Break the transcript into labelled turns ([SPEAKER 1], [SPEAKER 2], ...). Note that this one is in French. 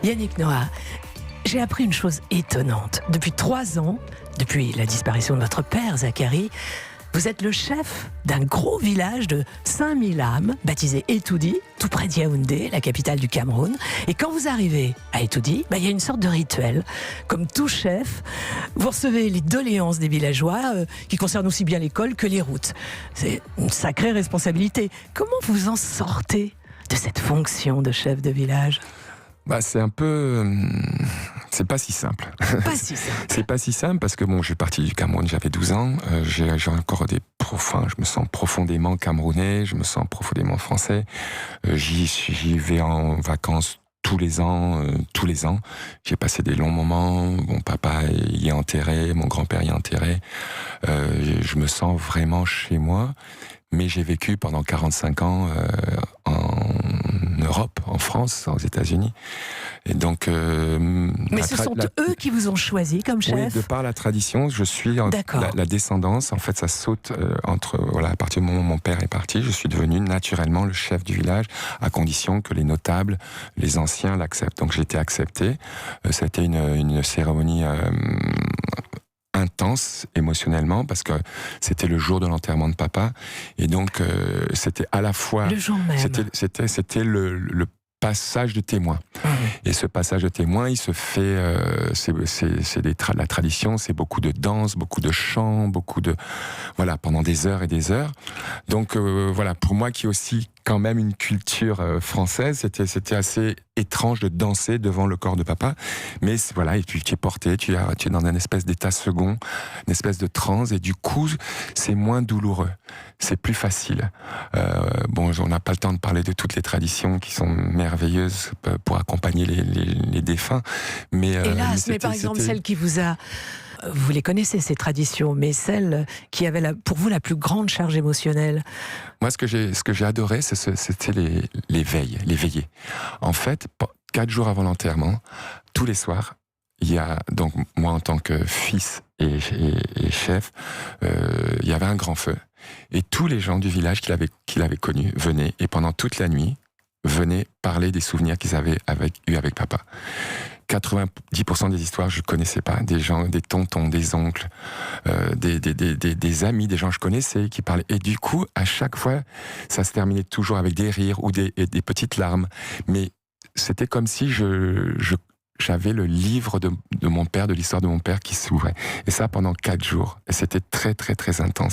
[SPEAKER 1] Yannick Noah, j'ai appris une chose étonnante. Depuis 3 ans, depuis la disparition de votre père, Zacharie, vous êtes le chef d'un gros village de 5000 âmes, baptisé Etoudi, tout près d'Yaoundé, la capitale du Cameroun. Et quand vous arrivez à Etoudi, il y a une sorte de rituel. Comme tout chef, vous recevez les doléances des villageois, qui concernent aussi bien l'école que les routes. C'est une sacrée responsabilité. Comment vous en sortez de cette fonction de chef de village ?
[SPEAKER 2] C'est un peu... c'est pas si simple.
[SPEAKER 1] Pas si simple.
[SPEAKER 2] C'est pas si simple parce que je suis parti du Cameroun, j'avais 12 ans. J'ai encore je me sens profondément camerounais, je me sens profondément français. J'y vais en vacances tous les ans. J'ai passé des longs moments. Mon papa y est enterré, mon grand-père y est enterré. Je me sens vraiment chez moi. Mais j'ai vécu pendant 45 ans en Europe, en France, aux États-Unis. Et donc,
[SPEAKER 1] mais ce sont eux qui vous ont choisi comme chef.
[SPEAKER 2] Oui, de par la tradition, je suis la descendance. En fait, ça saute à partir du moment où mon père est parti, je suis devenu naturellement le chef du village, à condition que les notables, les anciens l'acceptent. Donc, j'ai été accepté. C'était une cérémonie intense émotionnellement parce que c'était le jour de l'enterrement de papa et donc c'était à la fois
[SPEAKER 1] le jour même.
[SPEAKER 2] C'était le passage de témoin. Et ce passage de témoin, il se fait, la tradition, c'est beaucoup de danse, beaucoup de chants, pendant des heures et des heures. Donc pour moi qui est aussi quand même une culture française, c'était assez étrange de danser devant le corps de papa. Mais et tu es porté, tu es dans un espèce d'état second, une espèce de transe, et du coup, c'est moins douloureux. C'est plus facile. On n'a pas le temps de parler de toutes les traditions qui sont merveilleuses pour accompagner les défunts.
[SPEAKER 1] Hélas, mais par exemple, celle qui vous a... Vous les connaissez, ces traditions, mais celle qui avait pour vous la plus grande charge émotionnelle.
[SPEAKER 2] Moi, ce que j'ai adoré, c'était les veillées. En fait, 4 jours avant l'enterrement, tous les soirs, il y a, donc moi en tant que fils et chef, il y avait un grand feu. Et tous les gens du village qu'il avait connus venaient, et pendant toute la nuit, venaient parler des souvenirs qu'ils avaient eu avec papa. 90% des histoires, je connaissais pas. Des gens, des tontons, des oncles, des amis, des gens que je connaissais qui parlaient. Et du coup, à chaque fois, ça se terminait toujours avec des rires ou des petites larmes. Mais c'était comme si j'avais le livre de mon père, de l'histoire de mon père qui s'ouvrait. Et ça pendant 4 jours. Et c'était très, très, très intense.